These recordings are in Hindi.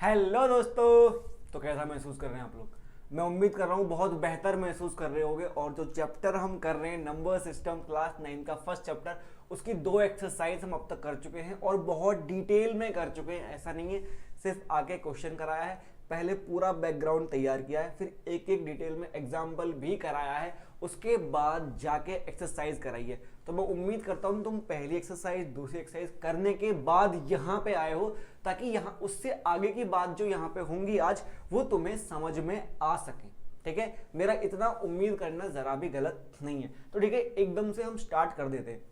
हेलो दोस्तों। तो कैसा महसूस कर रहे हैं आप लोग? मैं उम्मीद कर रहा हूँ बहुत बेहतर महसूस कर रहे होंगे। और जो चैप्टर हम कर रहे हैं नंबर सिस्टम क्लास 9 का फर्स्ट चैप्टर, उसकी 2 एक्सरसाइज हम अब तक कर चुके हैं और बहुत डिटेल में कर चुके हैं। ऐसा नहीं है सिर्फ आगे क्वेश्चन कराया है, पहले पूरा बैकग्राउंड तैयार किया है, फिर एक एक डिटेल में एग्जाम्पल भी कराया है, उसके बाद जाके एक्सरसाइज कराई है। तो मैं उम्मीद करता हूँ तुम पहली एक्सरसाइज दूसरी एक्सरसाइज करने के बाद यहाँ पे आए हो, ताकि यहाँ उससे आगे की बात जो यहाँ पे होंगी आज वो तुम्हें समझ में आ सके। ठीक है, मेरा इतना उम्मीद करना जरा भी गलत नहीं है। तो ठीक है, एकदम से हम स्टार्ट कर देते हैं।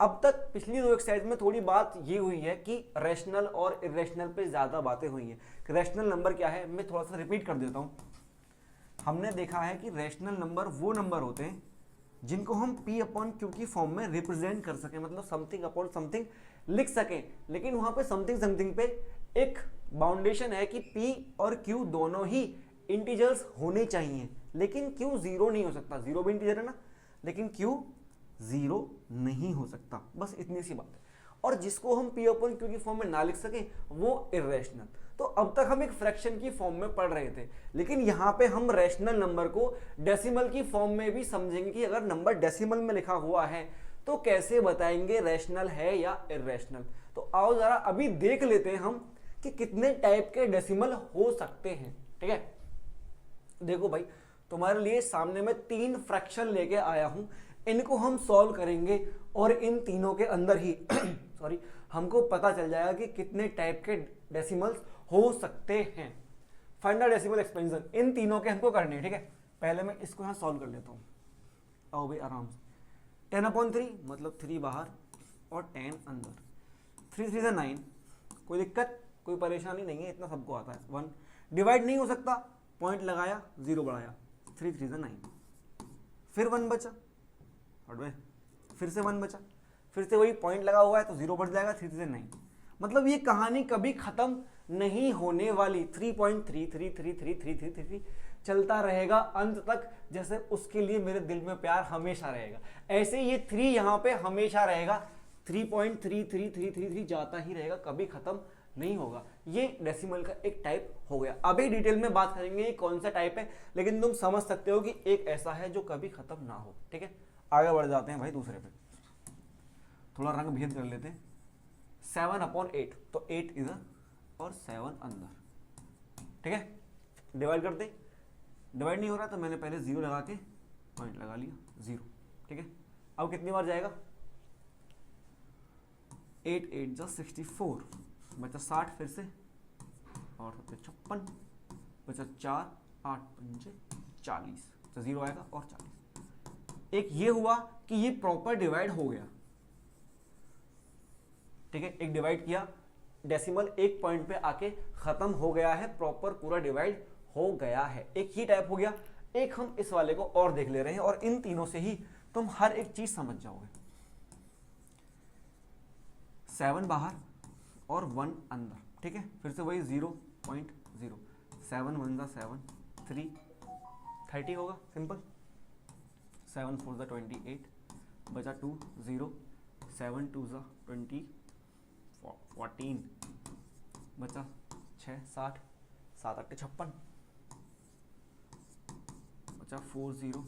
अब तक पिछली 2 एक्सरसाइज में थोड़ी बात ये हुई है कि रैशनल और इरेशनल पे ज्यादा बातें हुई हैं। रैशनल नंबर क्या है, मैं थोड़ा सा रिपीट कर देता हूँ। हमने देखा है कि रैशनल नंबर वो नंबर होते हैं जिनको हम P अपॉन Q की फॉर्म में रिप्रेजेंट कर सकें, मतलब समथिंग अपॉन समथिंग लिख सकें। लेकिन वहां पे समथिंग समथिंग पे एक बाउंडेशन है कि P और Q दोनों ही इंटीजर्स होने चाहिए, लेकिन Q जीरो नहीं हो सकता। जीरो भी इंटीजर है ना, लेकिन Q जीरो नहीं हो सकता। बस इतनी सी बात है। और जिसको हम P अपॉन Q की फॉर्म में ना लिख सकें वो इरेशनल। तो अब तक हम एक फ्रैक्शन की फॉर्म में पढ़ रहे थे, लेकिन यहाँ पे हम रैशनल नंबर को डेसिमल की फॉर्म में भी समझेंगे कि अगर नंबर डेसिमल में लिखा हुआ है तो कैसे बताएंगे रैशनल है या इरेशनल। तो आओ जरा अभी देख लेते हैं हम कि कितने टाइप के डेसिमल हो सकते हैं। ठीक है, देखो भाई, तुम्हारे लिए सामने में 3 फ्रैक्शन लेके आया हूं, इनको हम सॉल्व करेंगे और इन तीनों के अंदर ही सॉरी हमको पता चल जाएगा कि कितने टाइप के डेसिमल्स हो सकते हैं। फाइंड द डेसिमल एक्सपेंशन, इन तीनों के हमको करने हैं। ठीक है, पहले मैं इसको यहां सॉल्व कर लेता हूं। आओ भाई आराम से। 10/3 मतलब 3 बाहर और 10 अंदर। 3 3 9, कोई दिक्कत कोई परेशानी नहीं है, इतना सबको आता है। 1 डिवाइड नहीं हो सकता, पॉइंट लगाया 0 बढ़ाया, 3 3 9। फिर 1 बचा, फिर से 1 बचा, फिर से वही पॉइंट लगा हुआ है तो 0 बढ़ जाएगा, 3 3 9। मतलब ये कहानी कभी खत्म नहीं होने वाली। 3.333333 चलता रहेगा अंत तक, जैसे उसके लिए मेरे दिल में प्यार हमेशा रहेगा, ऐसे ये 3 यहाँ पे हमेशा रहेगा। 3.33333 जाता ही रहेगा, कभी खत्म नहीं होगा। ये डेसिमल का एक टाइप हो गया। अभी डिटेल में बात करेंगे ये कौन सा टाइप है, लेकिन तुम समझ सकते हो कि एक ऐसा है जो कभी खत्म ना हो। ठीक है, आगे बढ़ जाते हैं भाई दूसरे पे, थोड़ा रंग भेद कर लेते हैं। 7/8, तो 8 इधर और 7 अंदर। ठीक है, डिवाइड करते, डिवाइड नहीं हो रहा तो मैंने पहले 0 लगा के पॉइंट लगा लिया, 0। ठीक है, अब कितनी बार जाएगा? 8 8 जा 64, बचा 60, फिर से और 56, बचा 4 8 5 40, तो 0 आएगा और 40। एक ये हुआ कि ये प्रॉपर डिवाइड हो गया। ठीक है, एक डिवाइड किया, डेसिमल एक पॉइंट पे आके खत्म हो गया है, प्रॉपर पूरा डिवाइड हो गया है। एक ही टाइप हो गया। एक हम इस वाले को और देख ले रहे हैं, और इन तीनों से ही तुम हर एक चीज समझ जाओगे। 7 बाहर और 1 अंदर। ठीक है, फिर से वही 0.0, 7 1 जा 7, 3 30 होगा, सिंपल। 7 4 जा 28, बचा 2 0, 7 2 जा 20, 14, बचा 6 60, 7 8 56, बचा 4 0,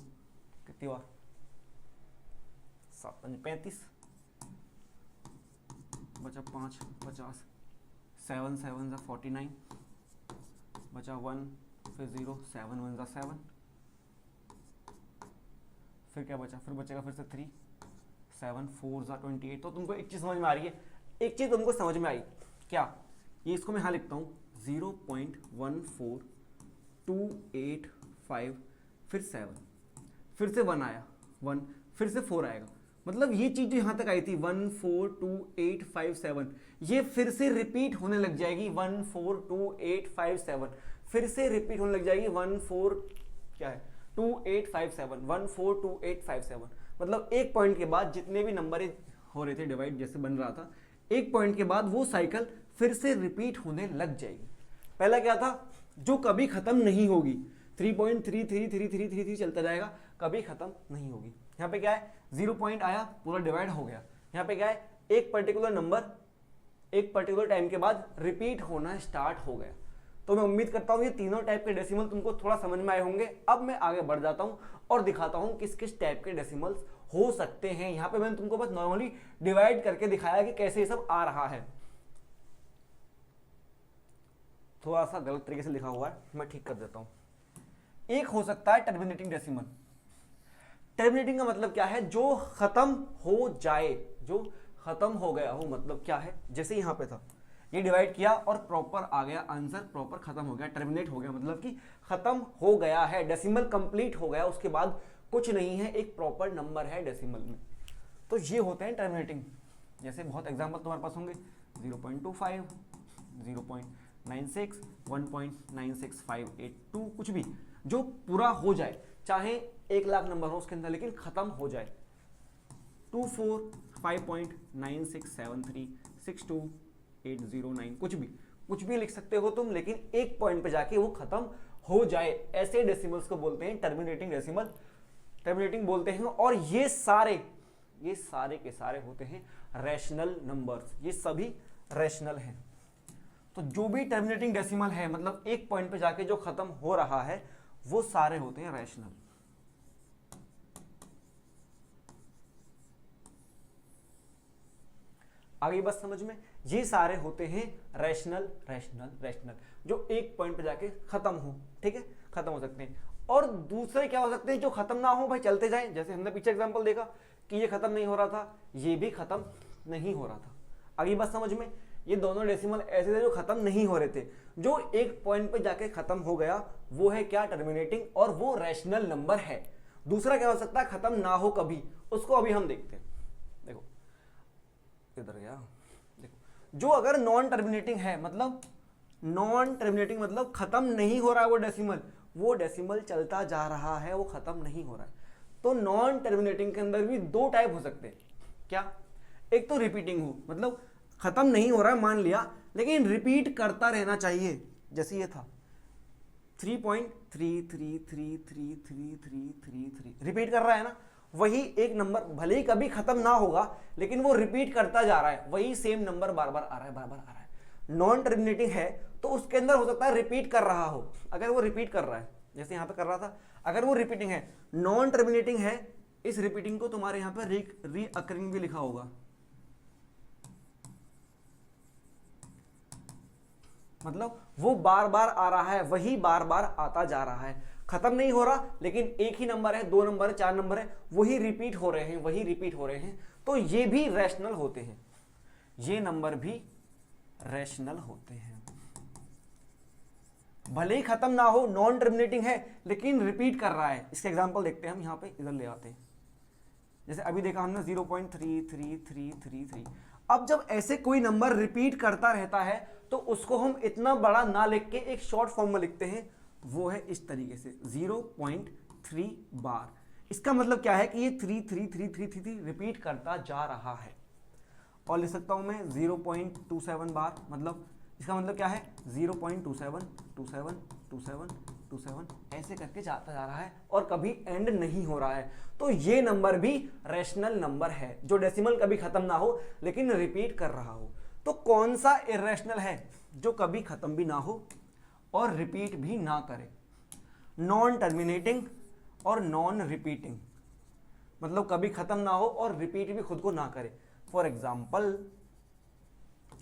कितनी बार? 7 5 35, बचा 5 50, 7 7 जा 49, बचा 1, फिर 0, 7 1 जा 7, फिर क्या बचा? फिर बचेगा फिर से 3, 7 4 जा 28। तो तुमको एक चीज समझ में आ रही है, एक चीज तुमको समझ में आई क्या? ये इसको मैं यहां लिखता हूं 0.14285, फिर 7, फिर से 1 आया 1, फिर से 4 आएगा। मतलब ये चीज जो यहां तक आई थी 1428557, ये फिर से रिपीट होने लग जाएगी 1428557, फिर से रिपीट होने लग जाएगी 1428557। मतलब एक पॉइंट के बाद जितने भी नंबर हो रहे थे डिवाइड जैसे बन रहा था, एक पॉइंट के बाद वो साइकिल फिर से रिपीट होने लग जाएगी। पहला क्या था? जो कभी खत्म नहीं होगी। 3.333333 चलता जाएगा, कभी खत्म नहीं होगी। यहाँ पे क्या है? 0 पॉइंट आया, पूरा डिवाइड हो गया। यहाँ पे क्या है? एक पर्टिकुलर नंबर एक पर्टिकुलर टाइम के बाद रिपीट होना स्टार्ट हो गया। तो मैं उम्मीद करता हूँ ये तीनों टाइप के डेसिमल तुमको थोड़ा समझ में आए होंगे। अब मैं आगे बढ़ जाता हूँ और दिखाता हूँ किस किस टाइप के डेसिमल्स हो सकते हैं। यहाँ पे मैंने तुमको बस नॉर्मली डिवाइड करके दिखाया कि कैसे ये सब आ रहा है। थोड़ा सा गलत तरीके से लिखा हुआ है, मैं ठीक कर देता हूँ। एक हो सकता है टर्मिनेटिंग डेसिमल। टर्मिनेटिंग का मतलब क्या है, जो खत्म हो जाए, जो खत्म हो गया हो, मतलब क्या है, जैसे यहाँ पे था ये डिवाइड किया और प्रॉपर आ गया आंसर, प्रॉपर खत्म हो गया, टर्मिनेट हो गया, मतलब कि खत्म हो गया है, डेसिमल कंप्लीट हो गया, उसके बाद कुछ नहीं है, एक प्रॉपर नंबर है डेसिमल में। तो ये होते हैं टर्मिनेटिंग। जैसे बहुत एग्जांपल तुम्हारे पास होंगे 0.25, 0.96, 1.96582, कुछ भी जो पूरा हो जाए, चाहे 1 लाख नंबर हो उसके अंदर लेकिन खत्म हो जाए। 24, 5.9673, 62809, कुछ भी लिख सकते हो तुम, लेकिन एक पॉइंट पे जाके वो खत्म हो जाए, ऐसे डेसिमल्स को बोलते हैं टर्मिनेटिंग डेसिमल, टर्मिनेटिंग बोलते हैं। और ये सारे के सारे होते हैं रैशनल नंबर्स, ये सभी रैशनल हैं। तो जो भी टर्मिनेटिंग डेसिमल है, मतलब एक पॉइंट पे जाके जो खत्म हो रहा है, वो सारे होते हैं रैशनल। आगे बस समझ में, ये सारे होते हैं रैशनल, जो एक पॉइंट पे जाके खत्म हो, ठीक है, खत्म हो सकते हैं। और दूसरे क्या हो सकते हैं जो खत्म ना हो, भाई चलते जाएं। जैसे हमने पीछे एग्जांपल देखा कि ये खत्म नहीं हो रहा था, ये भी खत्म नहीं हो रहा था। आगे बस समझ में, ये दोनों डेसिमल ऐसे थे जो खत्म नहीं हो रहे थे, जो एक पॉइंट पे जाके खत्म हो गया, वो है क्या, टर्मिनेटिंग, और वो रैशनल नंबर है। दूसरा क्या हो सकता है, खत्म ना हो कभी, उसको अभी हम देखते हैं। देखो इधर गया, देखो जो अगर नॉन टर्मिनेटिंग है, मतलब नॉन टर्मिनेटिंग मतलब खत्म नहीं हो रहा है वो डेसिमल चलता जा रहा है, वो खत्म नहीं हो रहा है। तो नॉन टर्मिनेटिंग के अंदर भी दो टाइप हो सकते हैं। क्या, एक तो रिपीटिंग हो, मतलब खत्म नहीं हो रहा है मान लिया, लेकिन रिपीट करता रहना चाहिए। जैसे ये था 3.33333333 रिपीट कर रहा है ना, वही एक नंबर भले ही कभी खत्म ना होगा, लेकिन वो रिपीट करता जा रहा है, वही सेम नंबर बार बार आ रहा है। नॉन टर्मिनेटिंग है तो उसके अंदर हो सकता है रिपीट कर रहा हो। अगर वो रिपीट कर रहा है, जैसे यहां पे कर रहा था, अगर वो रिपीटिंग है, नॉन टर्मिनेटिंग है, इस रिपीटिंग को तुम्हारे यहां पर रीअकरिंग भी लिखा होगा, मतलब वो बार बार आ रहा है, वही बार बार आता जा रहा है, खत्म नहीं हो रहा, लेकिन एक ही नंबर है, 2 नंबर है, 4 नंबर है, वही रिपीट हो रहे हैं, तो ये भी रैशनल होते हैं, ये नंबर भी रैशनल होते हैं। भले ही खत्म ना हो, नॉन टर्मिनेटिंग है, लेकिन रिपीट कर रहा है। इसका एग्जांपल देखते हैं हम, यहां पे इधर ले आते हैं। जैसे अभी देखा हमने 0.3333। अब जब ऐसे कोई नंबर रिपीट करता रहता है तो उसको हम इतना बड़ा ना लिख के एक शॉर्ट फॉर्म में लिखते हैं, वो है इस तरीके से 0.3 बार। इसका मतलब क्या है कि ये 33333 रिपीट करता जा रहा है। और लिख सकता हूं मैं 0.27 बार, मतलब इसका मतलब क्या है 0.27 ऐसे करके जाता जा रहा है और कभी एंड नहीं हो रहा है। तो ये नंबर भी रैशनल नंबर है, जो डेसिमल कभी खत्म ना हो लेकिन रिपीट कर रहा हो। तो कौन सा इररेशनल है, जो कभी खत्म भी ना हो और रिपीट भी ना करे, नॉन टर्मिनेटिंग और नॉन रिपीटिंग, मतलब कभी खत्म ना हो और रिपीट भी खुद को ना करे। फॉर एग्जाम्पल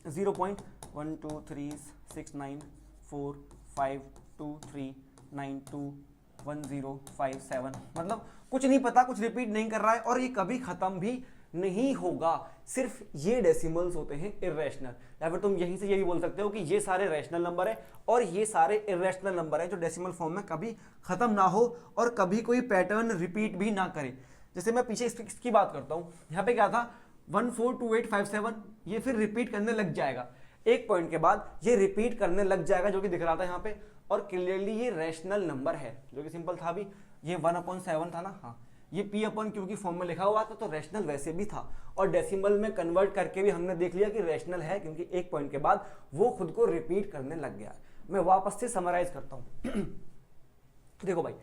0.123694523921057, मतलब कुछ नहीं पता, कुछ रिपीट नहीं कर रहा है और ये कभी खत्म भी नहीं होगा। सिर्फ ये डेसिमल्स होते हैं इररेशनल, या फिर तुम यहीं से यही बोल सकते हो कि ये सारे रैशनल नंबर है और ये सारे इररेशनल नंबर है, जो डेसिमल फॉर्म में कभी खत्म ना हो और कभी कोई पैटर्न रिपीट भी ना करे। जैसे मैं पीछे इसकी बात करता हूं, यहाँ पे क्या था 142857, ये फिर रिपीट करने लग जाएगा, एक पॉइंट के बाद ये रिपीट करने लग जाएगा, जो कि दिख रहा था यहाँ पे, और क्लियरली ये रैशनल नंबर है, जो कि सिंपल था भी, ये 1/7 था ना, हाँ, ये P/Q की फॉर्म में लिखा हुआ था, तो रैशनल वैसे भी था, और डेसिमल में कन्वर्ट करके भी हमने देख लिया कि रैशनल है, क्योंकि एक पॉइंट के बाद वो खुद को रिपीट करने लग गया। मैं वापस से समराइज करता हूं। देखो भाई,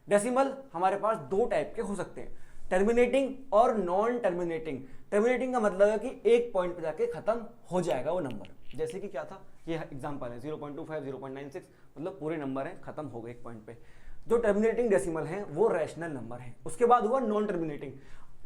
डेसिमल हमारे पास दो टाइप के हो सकते हैं। टर्मिनेटिंग और नॉन टर्मिनेटिंग। टर्मिनेटिंग का मतलब है कि एक पॉइंट पे जाके खत्म हो जाएगा वो नंबर, जैसे कि क्या था, ये एग्जांपल है 0.25 0.96, मतलब पूरे नंबर है, खत्म हो गए एक पॉइंट पे। जो टर्मिनेटिंग डेसिमल है वो रैशनल नंबर है। उसके बाद हुआ नॉन टर्मिनेटिंग।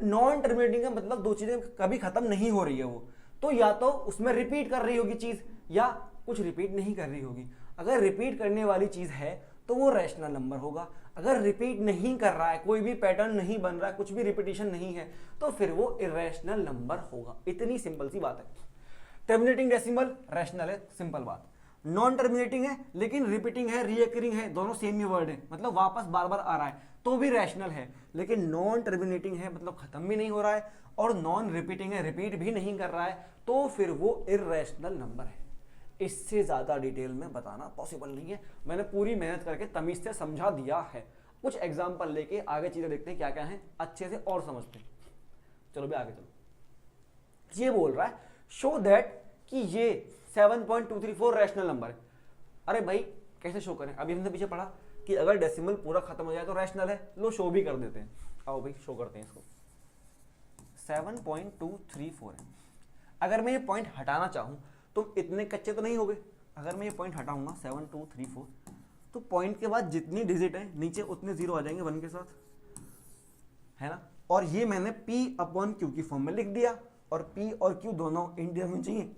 नॉन टर्मिनेटिंग का मतलब दो चीजें कभी खत्म नहीं हो रही है वो, तो या तो उसमें रिपीट कर रही होगी चीज या कुछ रिपीट नहीं कर रही होगी। अगर रिपीट करने वाली चीज है तो वो रैशनल नंबर होगा। अगर रिपीट नहीं कर रहा है, कोई भी पैटर्न नहीं बन रहा है, कुछ भी रिपीटिशन नहीं है, तो फिर वो इरेशनल नंबर होगा। इतनी सिंपल सी बात है। टर्मिनेटिंग डेसिमल रैशनल है, सिंपल बात। नॉन टर्मिनेटिंग है लेकिन रिपीटिंग है, रीअकरिंग है, दोनों सेम ही वर्ड है, मतलब वापस बार बार आ रहा है, तो भी रैशनल है। लेकिन नॉन टर्मिनेटिंग है मतलब खत्म भी नहीं हो रहा है, और नॉन रिपीटिंग है, रिपीट भी नहीं कर रहा है, तो फिर वो इरेशनल नंबर है। इससे ज्यादा डिटेल में बताना पॉसिबल नहीं है। मैंने पूरी मेहनत करके तमीज से समझा दिया है। कुछ एग्जाम्पल लेके आगे चीजें देखते हैं क्या क्या है, अच्छे से और समझते हैं। चलो भी आगे चलो। ये बोल रहा है शो दैट कि ये 7.234 रैशनल नंबर है। अरे भाई कैसे शो करें, अभी हमने पीछे पढ़ा कि अगर डेसिमल पूरा खत्म हो जाए तो रैशनल है। लो शो भी कर देते हैं, आओ भाई शो करते हैं इसको। 7.234 है। अगर मैं ये पॉइंट हटाना चाहूं तो इतने कच्चे तो नहीं हो गए। अगर मैं ये पॉइंट हटाऊंगा 7.234, तो पॉइंट के बाद जितनी डिजिट है नीचे उतने जीरो आ जाएंगे 1 के साथ, है ना। और ये मैंने P/Q की फॉर्म में लिख दिया, और P और Q दोनों इंटीजर में चाहिए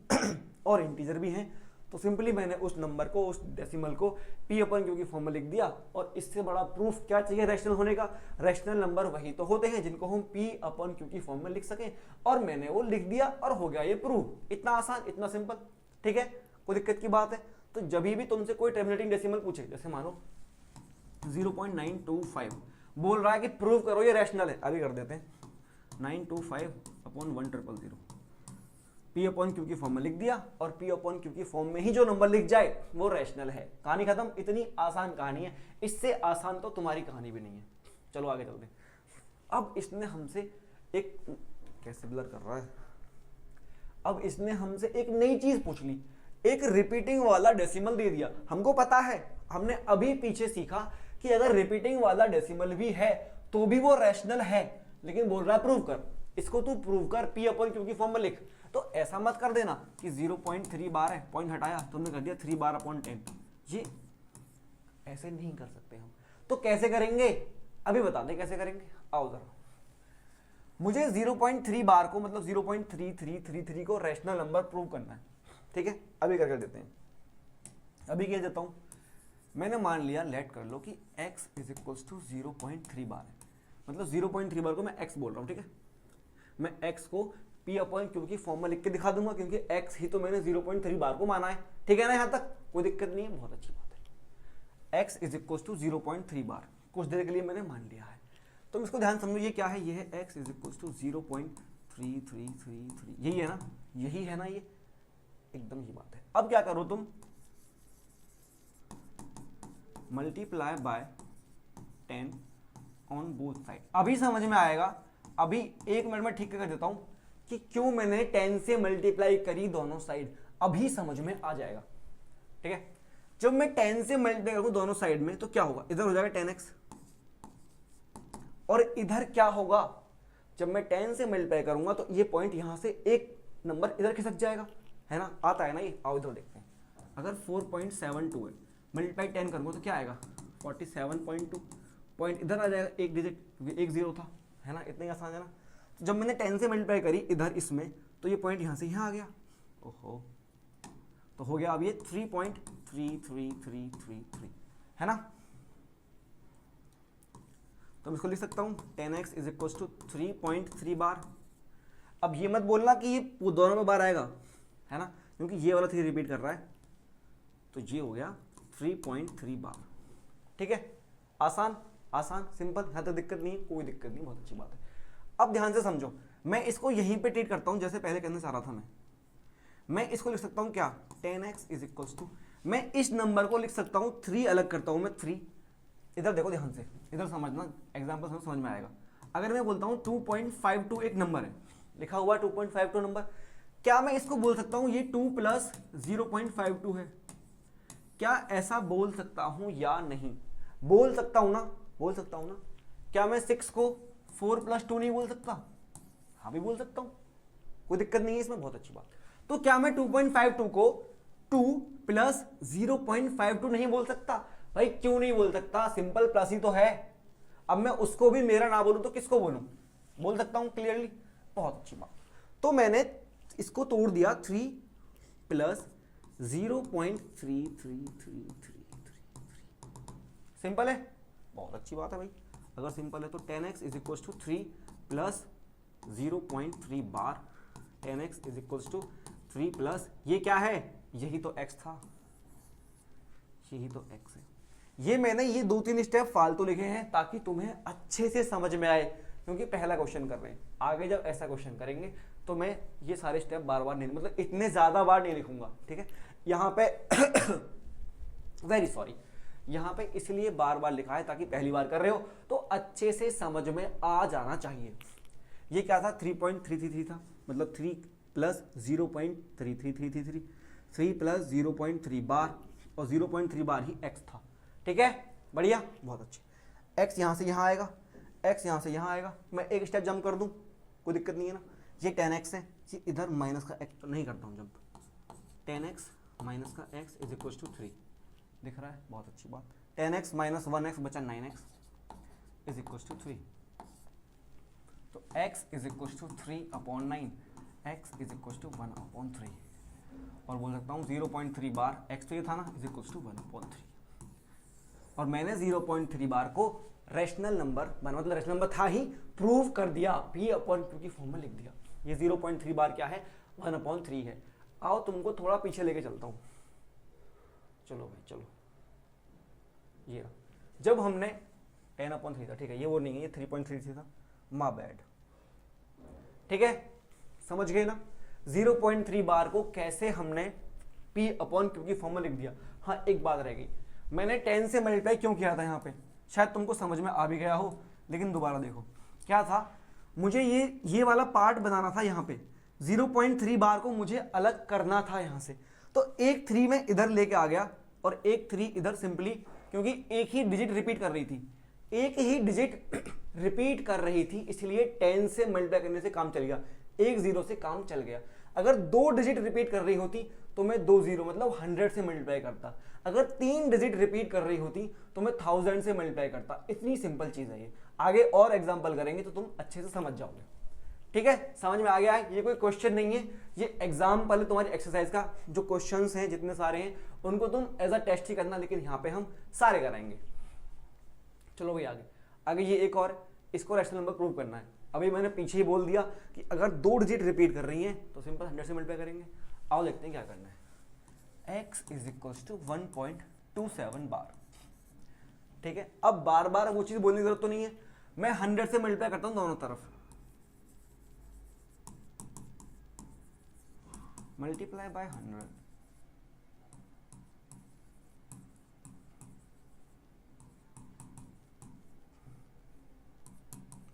और इंटीजर भी हैं, तो सिंपली मैंने उस नंबर को, उस डेसिमल को P/Q की फॉर्म में लिख दिया। और इससे बड़ा प्रूफ क्या चाहिए रैशनल होने का। रैशनल नंबर वही तो होते हैं जिनको हम P/Q की फॉर्म में लिख सकें, और मैंने वो लिख दिया और हो गया ये प्रूफ। इतना आसान, इतना सिंपल, ठीक है, कोई दिक्कत की बात है। तो जब भी तुमसे कोई टर्मिनेटिंग डेसिमल पूछे, जैसे मानो 0.925 बोल रहा है कि प्रूव करो ये रैशनल है, अभी कर देते हैं। 925/1000 P/Q की फॉर्म में लिख दिया, और P/Q की फॉर्म में ही जो नंबर लिख जाए वो रैशनल है। कहानी खत्म। इतनी आसान कहानी है, इससे आसान तो तुम्हारी कहानी भी नहीं है। चलो आगे चलते हैं। अब इसने हमसे एक, कैसे ब्लर कर रहा है, अब इसने हमसे एक नई चीज पूछ ली, एक रिपीटिंग वाला डेसिमल दे दिया। हमको पता है, हमने अभी पीछे सीखा कि अगर रिपीटिंग वाला डेसिमल भी है तो भी वो रैशनल है, लेकिन बोल रहा है प्रूव कर। इसको तू प्रूव कर, P/Q की फॉर्म में लिख। तो ऐसा मत कर देना कि 0.3 बार है, पॉइंट हटाया तुमने कर दिया 3 बार/10। ये ऐसे नहीं कर सकते हम। तो कैसे करेंगे, अभी बता दे कैसे करेंगे। आओ जरा, मुझे 0.3 बार को, मतलब 0.3333 को रैशनल नंबर प्रूव करना है, ठीक है। अभी करके देते हैं। अभी क्या देता हूं, मैंने मान लिया, लेट कर लो कि x = 0.3 बार है, मतलब 0.3 बार को मैं x बोल रहा हूं, ठीक है। मैं x को P/Q की फॉर्म में लिख के दिखा दूंगा, क्योंकि x ही तो मैंने 0.3 बार को माना है, ठीक है ना। यहां तक कोई दिक्कत नहीं है, बहुत अच्छी बात है। x = 0.3 बार कुछ देर के लिए मैंने मान लिया है। तुम इसको ध्यान समझो, ये क्या है, ये है x = 0.3333, यही है ना, यही है ना, ये एकदम ही बात है। अब क्या करो तुम, multiply by 10 on both side. अभी समझ में आएगा, अभी 1 मिनट में ठीक कर देता हूं कि क्यों मैंने 10 से मल्टीप्लाई करी दोनों साइड, अभी समझ में आ जाएगा, ठीक है। जब मैं 10 से मल्टीप्लाई करूं दोनों साइड में तो क्या होगा, इधर हो जाएगा 10x, और इधर क्या होगा, जब मैं 10 से मल्टीप्लाई करूंगा तो ये पॉइंट यहां से एक नंबर इधर खिसक जाएगा, है ना, आता है ना ये। आओ इधर देखते हैं। अगर 4.72 है, मल्टीप्लाई 10 करूंगा तो क्या आएगा 47.2, पॉइंट इधर आ जाएगा, एक डिजिट, एक जीरो था, है ना, इतना ही आसान है ना। जब मैंने 10 से मल्टीप्लाई करी इधर इसमें, तो ये पॉइंट यहां से यहां आ गया, ओहो, तो हो गया अब ये 3.33333, है ना। तो मैं इसको लिख सकता हूं 10x = 3.3 बार। अब ये मत बोलना कि ये दोनों में बार आएगा, है ना, क्योंकि ये वाला 3 रिपीट कर रहा है, तो ये हो गया 3.3 बार, ठीक है। आसान आसान सिंपल, यहां तक दिक्कत नहीं, कोई दिक्कत नहीं, बहुत अच्छी बात है। अब ध्यान से समझो, मैं इसको यहीं पे ट्रीट करता हूं जैसे पहले करना चाह रहा था। मैं इसको लिख सकता हूं क्या, 10x = मैं इस नंबर को लिख सकता हूं 3, अलग करता हूं मैं 3। इधर देखो ध्यान से, इधर समझना, एग्जाम्पल समझ में आएगा। अगर मैं बोलता हूं 2.52 एक नंबर है, लिखा हुआ 2.52 नंबर, क्या मैं इसको बोल सकता हूं ये 2 + 0.52 है, क्या ऐसा बोल सकता हूं या नहीं, बोल सकता हूं ना, बोल सकता हूं ना। क्या मैं 6 को 4 + 2 नहीं बोल सकता? हाँ भी बोल सकता हूं, कोई दिक्कत नहीं है इसमें, बहुत अच्छी बात। तो क्या मैं 2.52 को 2 + 0.52 नहीं बोल सकता? भाई क्यों नहीं बोल सकता, सिंपल प्लस ही तो है। अब मैं उसको भी मेरा ना बोलूं तो किसको बोलूं? बोल सकता हूं क्लियरली, बहुत अच्छी बात। तो मैंने इसको तोड़ दिया 3 + 0.3333। सिंपल है, बहुत अच्छी बात है भाई। अगर सिंपल है तो 10x = 3 + 0.3 बार, 10x = 3 + ये क्या है, यही तो x था, यही तो x है। ये मैंने ये 2-3 स्टेप फालतू लिखे हैं ताकि तुम्हें अच्छे से समझ में आए, क्योंकि पहला क्वेश्चन कर रहे हैं। आगे जब ऐसा क्वेश्चन करेंगे तो मैं ये सारे स्टेप बार बार नहीं, मतलब इतने ज्यादा बार नहीं लिखूंगा, ठीक है। यहाँ पे वेरी सॉरी, यहाँ पे इसलिए बार बार लिखा है ताकि पहली बार कर रहे हो तो अच्छे से समझ में आ जाना चाहिए। ये क्या था, 3.333 था, मतलब 3 + 0.3333, 3 + 0.3 बार, और 0.3 बार ही x था, ठीक है, बढ़िया, बहुत अच्छे। x यहाँ से यहाँ आएगा, x यहाँ से यहाँ आएगा, मैं एक स्टेप जंप कर दूं, कोई दिक्कत नहीं है ना। ये 10x है, ये इधर माइनस का x नहीं करता हूँ जंप, 10x - का x = 3, दिख रहा है, बहुत अच्छी बात। 10x - 1x बचा 9x = 3, तो x = 3/9, x = 1/3, और बोल सकता हूँ 0.3 बार, x तो ये था ना, = 1/3, और मैंने 0.3 बार को रैशनल नंबर, मतलब रैशनल नंबर था ही, प्रूव कर दिया, P/Q की फॉर्म में लिख दिया। ये 0.3 बार क्या है, 1/3 है। आओ तुमको थोड़ा पीछे लेके चलता हूँ, चलो भाई चलो। ये जब हमने 10/3 था, ठीक है, ये वो नहीं है, ये 3.33 था, माय बैड, ठीक है, समझ गए ना। 0.3 बार को कैसे हमने P/Q की फॉर्म में लिख दिया। हाँ एक बात रह गई, मैंने 10 से मल्टीप्लाई क्यों किया था यहाँ पे, शायद तुमको समझ में आ भी गया हो, लेकिन दोबारा देखो क्या था, मुझे ये वाला पार्ट बनाना था। यहाँ पे 0.3 बार को मुझे अलग करना था यहाँ से, तो एक 3 में इधर लेके आ गया और एक 3 इधर, सिंपली क्योंकि एक ही डिजिट रिपीट कर रही थी, एक ही डिजिट रिपीट कर रही थी, इसलिए 10 से मल्टीप्लाई करने से काम चल गया, एक 0 से काम चल गया। अगर 2 डिजिट रिपीट कर रही होती तो मैं 2 0 मतलब 100 से मल्टीप्लाई करता, अगर 3 डिजिट रिपीट कर रही होती तो मैं 1000 से मल्टीप्लाई करता। इतनी सिंपल चीज है ये, आगे और एग्जांपल करेंगे तो तुम अच्छे से समझ जाओगे, ठीक है, समझ में आ गया है। ये कोई क्वेश्चन नहीं है, ये एग्जाम्पल है तुम्हारी एक्सरसाइज का। जो क्वेश्चंस हैं जितने सारे हैं उनको तुम एज अ टेस्ट ही करना, लेकिन यहाँ पे हम सारे कराएंगे। चलो भाई आगे आगे, ये एक और, इसको रैशनल नंबर प्रूव करना है। अभी मैंने पीछे ही बोल दिया कि अगर 2 डिजिट रिपीट कर रही हैं तो सिंपल 100 से मल्टीप्लाई करेंगे। आओ देखते हैं क्या करना है। x = 1.27 बार, ठीक है। अब बार बार वो चीज बोलने की जरूरत तो नहीं है, मैं 100 से मल्टीप्लाई करता हूं दोनों तरफ, मल्टीप्लाई बाय 100,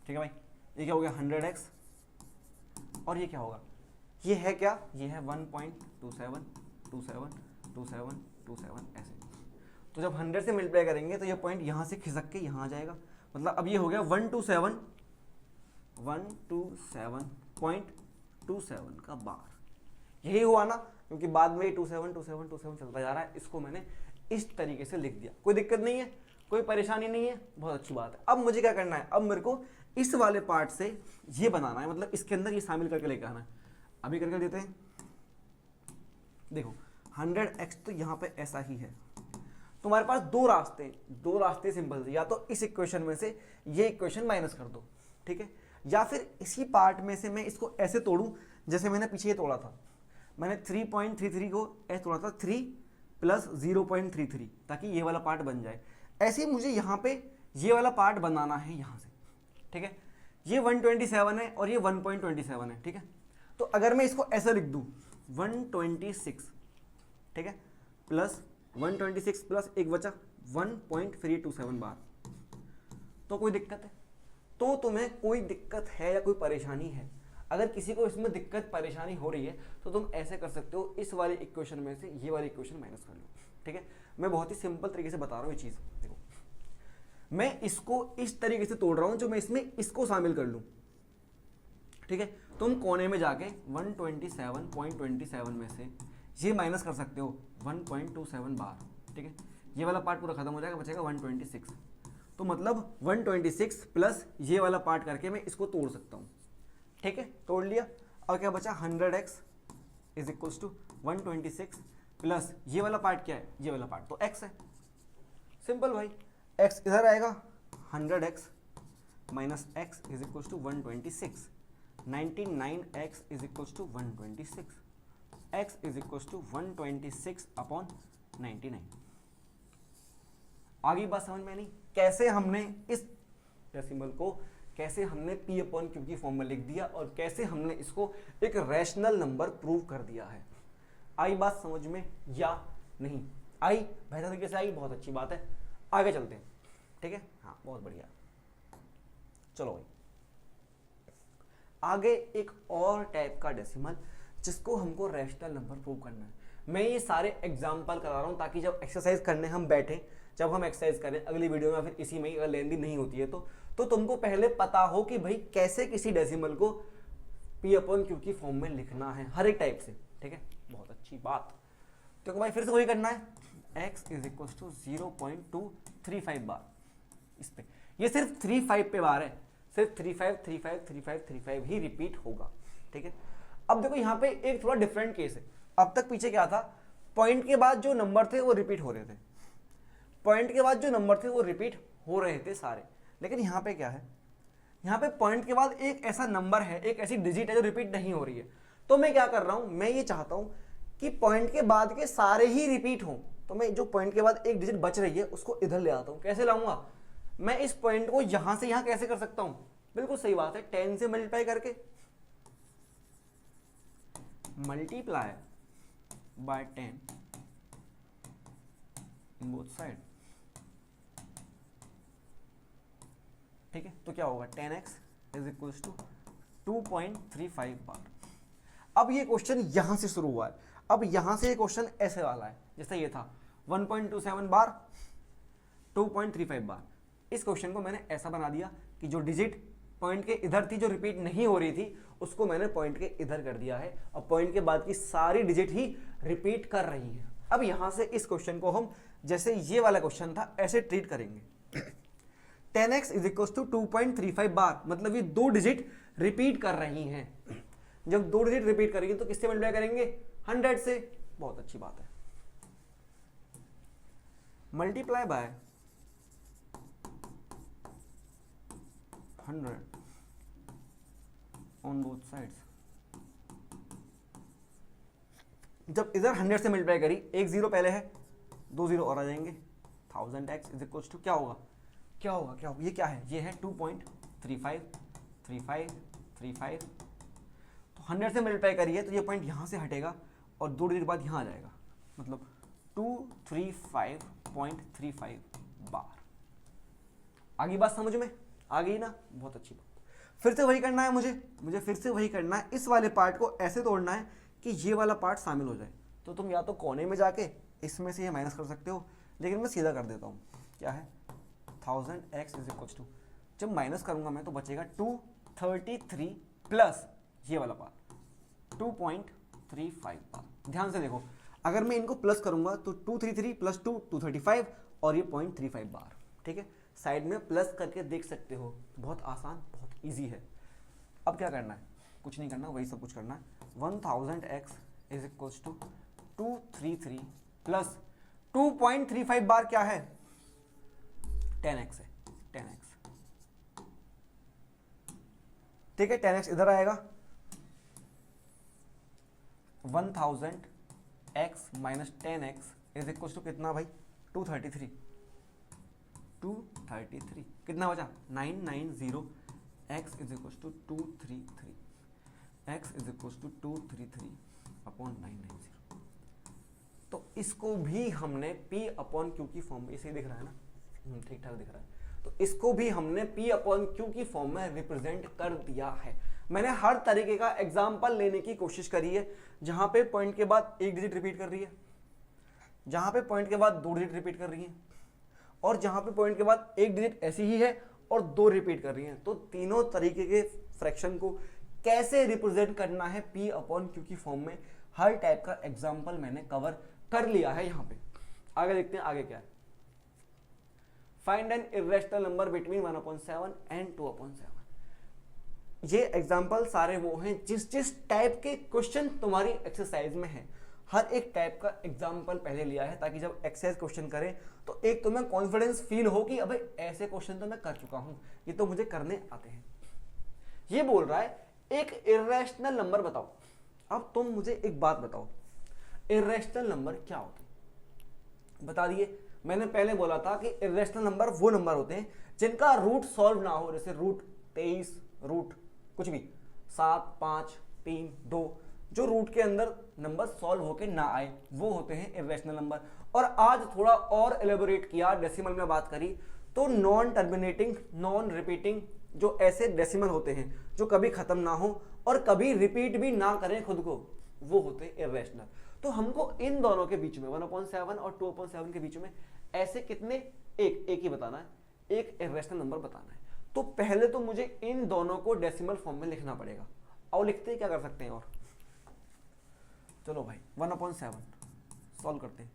ठीक है भाई। ये क्या हो गया, 100x, और ये क्या होगा, ये है क्या, ये है 1.27 27 27 27 ऐसे। तो जब 100 से मल्टीप्लाई करेंगे तो ये पॉइंट यहाँ से खिसक के यहाँ आ जाएगा, मतलब अब ये हो गया 127.27 का बार। यही हुआ ना, क्योंकि बाद में 27 27 27 चलता जा रहा है, इसको मैंने इस तरीके से लिख दिया। कोई दिक्कत नहीं है, कोई परेशानी नहीं है, बहुत अच्छी बात है। अब मुझे क्या करना है, अब मेरे को इस वाले पार्ट से ये बनाना है, मतलब इसके अंदर ये शामिल करके लेकर आना है। अभी करके देते हैं, देखो 100x तो यहाँ पे ऐसा ही है। तुम्हारे पास दो रास्ते सिंपल से, या तो इस इक्वेशन में से ये इक्वेशन माइनस कर दो, ठीक है, या फिर इसी पार्ट में से मैं इसको ऐसे तोड़ूं जैसे मैंने पीछे ये तोड़ा था। मैंने 3.33 को ऐसे तोड़ा था, 3 + 0.33, ताकि ये वाला पार्ट बन जाए। ऐसे ही मुझे यहाँ पे ये वाला पार्ट बनाना है यहाँ से, ठीक है। ये 127 है और ये 1.27 है, ठीक है। तो अगर मैं इसको ऐसा लिख दूं 126, ठीक है, प्लस 126 प्लस एक बचा 1.327 बार, तो कोई दिक्कत है? तो तुम्हें कोई दिक्कत है या कोई परेशानी है? अगर किसी को इसमें दिक्कत परेशानी हो रही है तो तुम ऐसे कर सकते हो, इस वाले इक्वेशन में से ये वाली इक्वेशन माइनस कर लो, ठीक है। मैं बहुत ही सिंपल तरीके से बता रहा हूँ ये चीज़। देखो मैं इसको इस तरीके से तोड़ रहा हूं जो मैं इसमें इसको शामिल कर लूं, ठीक है। तुम कोने में जाके 127.27 में से ये माइनस कर सकते हो 1.27 बार, ठीक है। ये वाला पार्ट पूरा खत्म हो जाएगा, बचेगा 126। तो मतलब 126 प्लस ये वाला पार्ट करके मैं इसको तोड़ सकता हूँ, ठीक है। तोड़ लिया। अब क्या बचा, 100x is equals to 126 plus ये वाला पार्ट क्या है, ये वाला पार्ट तो x है। सिंपल भाई, x इधर आएगा, 100x minus x is equals to 126, 99x is equals to 126, x is equals to 126 upon 99। आगे बात समझ में नहीं, कैसे हमने इस डेसिमल को कैसे हमने p अपॉन क्यू की फॉर्म में लिख दिया और कैसे हमने इसको एक रैशनल नंबर प्रूव कर दिया है। आई बात समझ में या नहीं आई? बेहतर तरीके से आई, बहुत अच्छी बात है। आगे चलते हैं, ठीक है। हाँ बहुत बढ़िया, चलो भाई आगे एक और टाइप का डेसिमल जिसको हमको रैशनल नंबर प्रूव करना है। मैं ये सारे एग्जाम्पल करा रहा हूँ ताकि जब एक्सरसाइज करने हम बैठे, जब हम एक्सरसाइज करें अगली वीडियो में फिर इसी में, अगर लेंदी नहीं होती है तो तुमको पहले पता हो कि भाई कैसे किसी डेसिमल को p अपॉन क्यू की फॉर्म में लिखना है, हर एक टाइप से, ठीक है। बहुत अच्छी बात। तो भाई फिर से वही करना है, x इज इक्वल टू 0.235 बार। इस पे ये सिर्फ 35 पे बार है, सिर्फ 35 35 35 35 ही रिपीट होगा, ठीक है। अब देखो यहाँ पे एक थोड़ा डिफरेंट केस है। अब तक पीछे क्या था, पॉइंट के बाद जो नंबर थे वो रिपीट हो रहे थे, पॉइंट के बाद जो नंबर थे वो रिपीट हो रहे थे सारे। लेकिन यहाँ पे क्या है, यहाँ पे पॉइंट के बाद एक ऐसा नंबर है, एक ऐसी डिजिट है जो रिपीट नहीं हो रही है। तो मैं क्या कर रहा हूँ, मैं ये चाहता हूँ कि पॉइंट के बाद के सारे ही रिपीट हों। तो मैं जो पॉइंट के बाद एक डिजिट बच रही है उसको इधर ले आता हूँ। कैसे लाऊंगा, मैं इस पॉइंट को यहां से यहां कैसे कर सकता हूं, बिल्कुल सही बात है, 10 से मल्टीप्लाई करके, multiply by 10 in both side, ठीक है। तो क्या होगा, 10x इज इक्वल्स टू 2.35 बार। अब ये क्वेश्चन यहां से शुरू हुआ है। अब यहां से ये क्वेश्चन ऐसे वाला है जैसे ये था 1.27 बार 2.35 बार। इस क्वेश्चन को मैंने ऐसा बना दिया कि जो डिजिट पॉइंट के इधर थी जो रिपीट नहीं हो रही थी उसको मैंने पॉइंट के इधर कर दिया है, और पॉइंट के बाद की सारी डिजिट ही रिपीट कर रही है। अब यहां से इस क्वेश्चन को हम जैसे ये वाला क्वेश्चन था ऐसे ट्रीट करेंगे। 10x इज इक्वल टू 2.35 बार, मतलब ये दो डिजिट रिपीट कर रही हैं। जब दो डिजिट रिपीट करेंगे तो किससे मल्टीप्लाई करेंगे, 100 से। बहुत अच्छी बात है, multiply by 100 on both sides. जब इधर 100 से मल्टीप्लाई करी, एक जीरो पहले है, दो जीरो और आ जाएंगे, 1000x इज इक्वल टू क्या होगा, क्या होगा, क्या होगा, ये क्या है, ये है 2.35 35 35। तो 100 से मल्टीप्लाई करिए तो ये पॉइंट यहाँ से हटेगा और दो डिजिट बाद यहाँ आ जाएगा, मतलब 235.35 बार। आगे बात समझ में आ गई ना, बहुत अच्छी बात। फिर से वही करना है मुझे फिर से वही करना है, इस वाले पार्ट को ऐसे तोड़ना है कि ये वाला पार्ट शामिल हो जाए। तो तुम या तो कोने में जाके इसमें से ये माइनस कर सकते हो, लेकिन मैं सीधा कर देता हूँ। क्या है, 1000x इज इक्वल टू, जब माइनस करूंगा मैं तो बचेगा 233 प्लस ये वाला पार्ट 2.35 बार। ध्यान से देखो, अगर मैं इनको प्लस करूंगा तो 233 प्लस 2 235 और ये 0.35 बार, ठीक है। साइड में प्लस करके देख सकते हो, बहुत आसान, बहुत इजी है। अब क्या करना है, कुछ नहीं करना, वही सब कुछ करना है। 1000x is equal to 233 plus 2.35 bar क्या है, 10x है, 10x, ठीक है। 10x इधर आएगा, 1000x minus 10x is equal to कितना भाई, 233 कितना बचा, 990। x is equal to 233, x is equal to 233 upon 990। तो इसको भी हमने p अपॉन q की फॉर्म में, इसे दिख रहा है ना, ठीक ठाक दिख रहा है, तो इसको भी हमने p अपॉन q की फॉर्म में रिप्रेजेंट कर दिया है। मैंने हर तरीके का एग्जाम्पल लेने की कोशिश करी है, जहां पे पॉइंट के बाद एक डिजिट रिपीट कर रही है, जहां पे पॉइंट के बाद दो डिजिट रिपीट कर रही है, और जहां पे पॉइंट के बाद एक डिजिट ऐसी ही है और 2 रिपीट कर रही हैं। तो तीनों तरीके के फ्रैक्शन को कैसे रिप्रेजेंट करना है P अपॉन Q की फॉर्म में, हर टाइप का एग्जाम्पल मैंने कवर कर लिया है यहाँ पे। आगे देखते हैं आगे क्या है। Find N irrational number between 1/7 and 2/7। ये एग्जाम्पल सारे वो हैं जिस जिस टाइप के क्वेश्चन तुम्हारी एक्सरसाइज में है, हर एक टाइप का एग्जाम्पल पहले लिया है ताकि जब एक्सरसाइज क्वेश्चन करें तो एक तुम्हें कॉन्फिडेंस फील हो कि अबे ऐसे क्वेश्चन तो मैं कर चुका हूं, ये तो मुझे करने आते हैं। ये बोल रहा है एक इर्रेशनल नंबर बताओ। अब तुम मुझे एक बात बताओ, इर्रेशनल नंबर क्या होते हैं? बता दिए। मैंने पहले बोला था कि इर्रेशनल नंबर वो नंबर होते हैं जिनका रूट सॉल्व ना हो, जैसे रूट 23, रूट कुछ भी 7, 5, 3, 2, जो रूट के अंदर नंबर सॉल्व होके ना आए, वो होते हैं इर्रेशनल नंबर। और आज थोड़ा और एलेबोरेट किया, डेसिमल में बात करी, तो नॉन टर्मिनेटिंग, नॉन रिपीटिंग, जो ऐसे डेसिमल होते हैं जो कभी खत्म ना हो और कभी रिपीट भी ना करें खुद को, वो होते हैं इर्रेशनल। तो हमको इन दोनों के बीच में 1/7 और 2/7 के बीच में ऐसे कितने, एक ही बताना है, एक इर्रेशनल नंबर बताना है। तो पहले तो मुझे इन दोनों को डेसिमल फॉर्म में लिखना पड़ेगा। और लिखते हैं, क्या कर सकते हैं और, चलो भाई 1/7 सॉल्व करते हैं।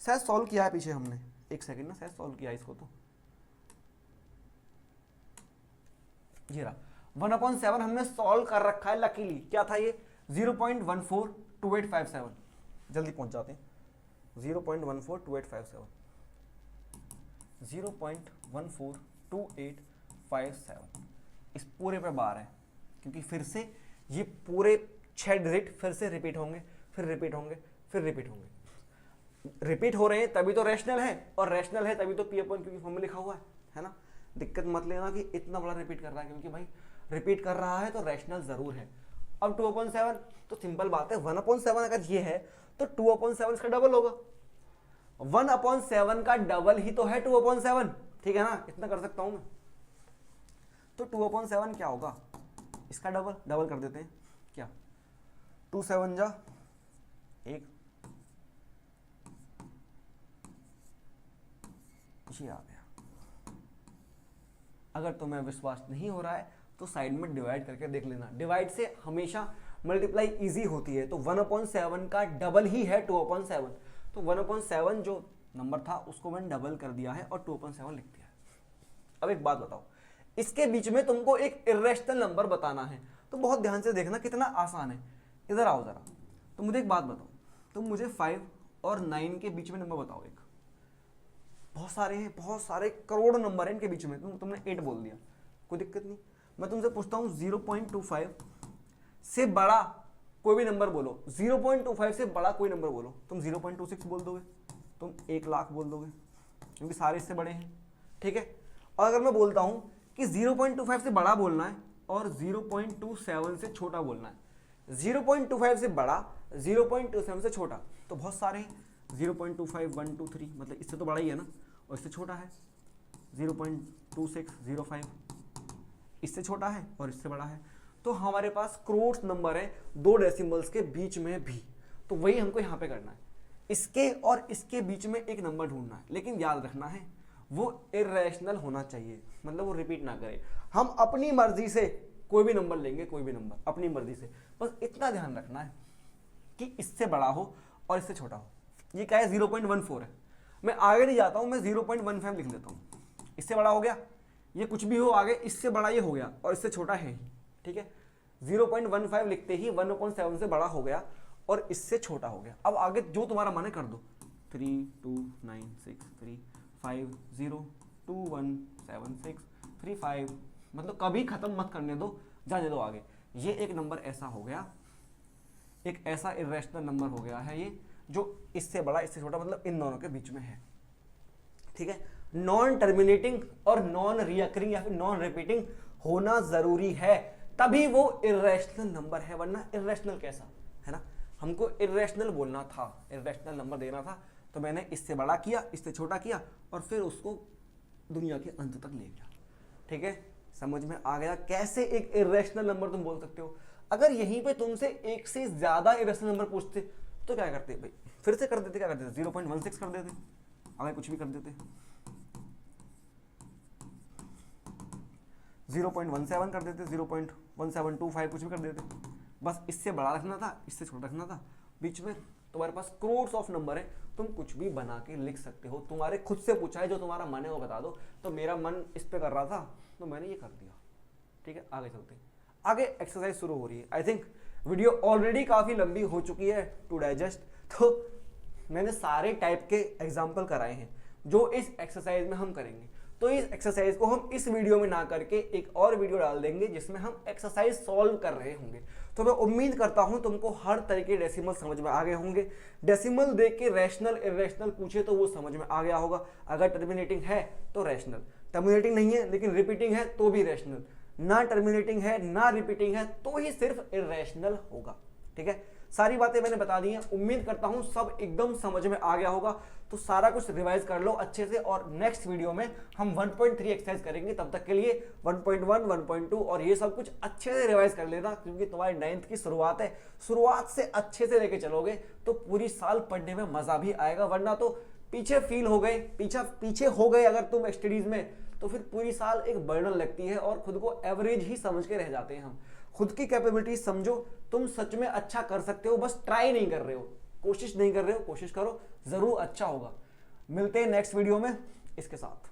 शायद सॉल्व किया है पीछे हमने, एक सेकंड ना, शायद सॉल्व किया है इसको। तो ये रहा 1/7 हमने सॉल्व कर रखा है लकीली। क्या था ये? 0.142857। जल्दी पहुंच जाते हैं। 0.142857, 0.142857 इस पूरे पे बार है, क्योंकि फिर से ये पूरे 6 डिजिट फिर से रिपीट होंगे, फिर रिपीट होंगे, फिर रिपीट होंगे। रिपीट हो रहे हैं तभी तो रैशनल है, और रैशनल है तभी तो P अपॉन Q की फॉर्म में लिखा हुआ है ना। दिक्कत मत लेना कि इतना बड़ा रिपीट कर रहा है, क्योंकि भाई रिपीट कर रहा है तो रैशनल जरूर है। अब 2/7 तो सिंपल बात है, 1/7 अगर ये है तो 2/7 इसका डबल होगा। 1/7 का डबल ही तो है 2/7, ठीक है ना, इतना कर सकता हूं मैं। तो 2/7 क्या होगा? इसका डबल, डबल कर देते हैं। क्या 2 7 जा 1, ये आ गया। अगर तुम्हें विश्वास नहीं हो रहा है तो साइड में डिवाइड करके देख लेना। डिवाइड से हमेशा मल्टीप्लाई इजी होती है। तो 1/7 का डबल ही है 2/7। तो 1/7 जो नंबर था उसको मैंने डबल कर दिया है और 2/7 लिख दिया है। अब एक बात बताओ, इसके बीच में तुमको एक इर्रेशनल नंबर बताना है, तो बहुत ध्यान से देखना कितना आसान है। इधर आओ जरा, तो मुझे एक बात बताओ, तुम मुझे 5 और 9 के बीच में नंबर बताओ। एक बहुत सारे हैं, बहुत सारे करोड़ नंबर हैं इनके बीच में, तुमने 8 बोल दिया, कोई दिक्कत नहीं। मैं तुमसे पूछता हूँ 0.25 से बड़ा कोई भी नंबर बोलो, 0.25 से बड़ा कोई नंबर बोलो। तुम 0.26 बोल दोगे, तुम 1 लाख बोल दोगे, क्योंकि सारे इससे बड़े हैं, ठीक है। और अगर मैं बोलता हूँ कि 0.25 से बड़ा बोलना है और 0.27 से छोटा बोलना है, 0.25 से बड़ा, 0.27 से छोटा, तो बहुत सारे हैं। 0.25, 1, 2, 3, मतलब इससे तो बड़ा ही है ना, और इससे छोटा है 0.26, 05, इससे छोटा है और इससे बड़ा है। तो हमारे पास करोड़ नंबर है 2 डेसिमल्स के बीच में भी। तो वही हमको यहाँ पे करना है, इसके और इसके बीच में एक नंबर ढूंढना है। लेकिन याद रखना है वो इर्रेशनल होना चाहिए, मतलब वो रिपीट ना करे। हम अपनी मर्जी से कोई भी नंबर लेंगे, कोई भी नंबर अपनी मर्जी से, बस इतना ध्यान रखना है कि इससे बड़ा हो और इससे छोटा हो। ये क्या है? 0.14 है। मैं आगे नहीं जाता हूं, मैं 0.15 लिख लेता हूं। इससे बड़ा हो गया, ये कुछ भी हो आगे, इससे बड़ा ये हो गया और इससे छोटा है ही, ठीक है। 0.15 लिखते ही 1/7 से बड़ा हो गया और इससे छोटा हो गया। अब आगे जो तुम्हारा मन है कर दो। 3 2 9 6 3 5 0 2 1 7 6 3 5, मतलब कभी खत्म मत करने दो, जाने दो आगे। ये एक नंबर ऐसा हो गया, एक ऐसा इर्रेशनल नंबर हो गया है ये, जो इससे बड़ा इससे छोटा, मतलब इन दोनों के बीच में है, ठीक है। नॉन टर्मिनेटिंग और नॉन रिकरिंग या फिर नॉन रिपीटिंग होना जरूरी है, तभी वो इर्रेशनल नंबर है, वरना इर्रेशनल कैसा है ना। हमको इर्रेशनल बोलना था, इर्रेशनल नंबर देना था, तो मैंने इससे बड़ा किया, इससे छोटा किया और फिर उसको दुनिया के अंत तक ले गया, ठीक है। समझ में आ गया कैसे एक इर्रेशनल नंबर तुम बोल सकते हो। अगर यहीं पे तुमसे एक से ज्यादा इर्रेशनल नंबर पूछते तो क्या करते भाई? फिर से कर देते, क्या करते? 0.16 कर देते, अगर कुछ भी कर देते, 0.17 कर देते, 0.1725 कुछ भी कर देते, बस इससे बड़ा रखना था, इससे छोटा रखना था, बीच में तुम्हारे पास क्रोर्स ऑफ नंबर है, तुम कुछ भी बना के लिख सकते हो। तुम्हारे खुद से पूछा है, जो तुम्हारा मन है वो बता दो, तो मेरा मन इस पे कर रहा था तो मैंने ये कर दिया। ठीक है, आगे चलते हैं, आगे एक्सरसाइज शुरू हो रही है। आई थिंक वीडियो ऑलरेडी काफ़ी लंबी हो चुकी है टू डाइजेस्ट, तो मैंने सारे टाइप के एग्जाम्पल कराए हैं जो इस एक्सरसाइज में हम करेंगे। तो इस एक्सरसाइज को हम इस वीडियो में ना करके एक और वीडियो डाल देंगे जिसमें हम एक्सरसाइज सॉल्व कर रहे होंगे। तो मैं उम्मीद करता हूं तुमको हर तरीके डेसिमल समझ में आ गए होंगे। डेसिमल देख के रैशनल इरेशनल पूछे तो वो समझ में आ गया होगा। अगर टर्मिनेटिंग है तो रैशनल, टर्मिनेटिंग नहीं है लेकिन रिपीटिंग है तो भी रैशनल, ना टर्मिनेटिंग है ना रिपीटिंग है तो ही सिर्फ इरेशनल होगा। ठीक है, सारी बातें मैंने बता दी हैं, उम्मीद करता हूं सब एकदम समझ में आ गया होगा। तो सारा कुछ रिवाइज कर लो अच्छे से, और नेक्स्ट वीडियो में हम 1.3 एक्सरसाइज करेंगे। तब तक के लिए 1.1, 1.2 और ये सब कुछ अच्छे से रिवाइज कर लेना, क्योंकि तुम्हारी 9th की शुरुआत है। शुरुआत से अच्छे से लेके चलोगे तो पूरी साल पढ़ने में मजा भी आएगा, वरना तो पीछे फील हो गए, पीछे हो गए अगर तुम स्टडीज में, तो फिर पूरी साल एक बर्डन लगती है और खुद को एवरेज ही समझ के रह जाते हैं हम। खुद की कैपेबिलिटी समझो, तुम सच में अच्छा कर सकते हो, बस ट्राई नहीं कर रहे हो, कोशिश नहीं कर रहे हो, कोशिश करो, जरूर अच्छा होगा। मिलते हैं नेक्स्ट वीडियो में इसके साथ।